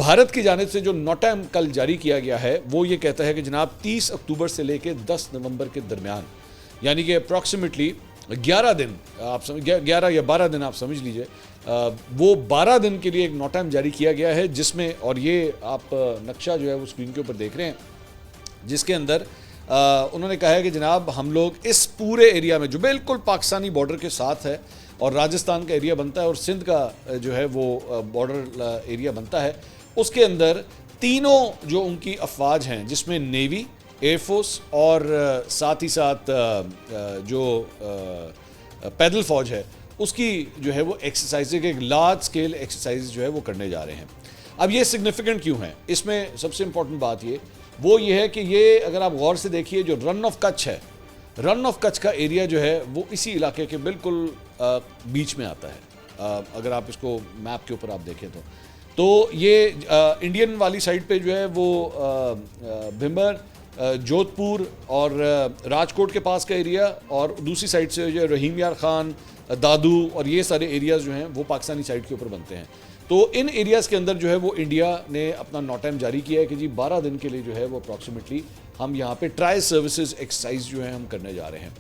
भारत की जानिब से जो नोटैम कल जारी किया गया है वो ये कहता है कि जनाब 30 अक्टूबर से लेकर 10 नवंबर के दरमियान, यानी कि अप्रॉक्सीमेटली 11 दिन, आप 11 या 12 दिन आप समझ लीजिए, वो 12 दिन के लिए एक नोटैम जारी किया गया है, जिसमें, और ये आप नक्शा जो है वो स्क्रीन के ऊपर देख रहे हैं, जिसके अंदर उन्होंने कहा है कि जनाब हम लोग इस पूरे एरिया में जो बिल्कुल पाकिस्तानी बॉर्डर के साथ है और राजस्थान का एरिया बनता है और सिंध का जो है वो बॉर्डर एरिया बनता है, उसके अंदर तीनों जो उनकी अफवाज हैं, जिसमें नेवी, एयरफोर्स और साथ ही साथ जो पैदल फौज है, उसकी जो है वो एक्सरसाइज, एक लार्ज स्केल एक्सरसाइज जो है वो करने जा रहे हैं। अब ये सिग्निफिकेंट क्यों है? इसमें सबसे इंपॉर्टेंट बात ये है कि ये अगर आप गौर से देखिए, जो रन ऑफ कच्छ है, रन ऑफ कच्छ का एरिया जो है वो इसी इलाके के बिल्कुल बीच में आता है। अगर आप इसको मैप के ऊपर आप देखें तो ये इंडियन वाली साइड पे जो है वो भिंबर, जोधपुर और राजकोट के पास का एरिया, और दूसरी साइड से जो रहीम यार खान, दादू और ये सारे एरियाज़ जो हैं वो पाकिस्तानी साइड के ऊपर बनते हैं। तो इन एरियाज़ के अंदर जो है वो इंडिया ने अपना नोटैम जारी किया है कि जी 12 दिन के लिए जो है वो अप्रॉक्सीमेटली हम यहाँ पे ट्राई सर्विसेज एक्सरसाइज जो है हम करने जा रहे हैं।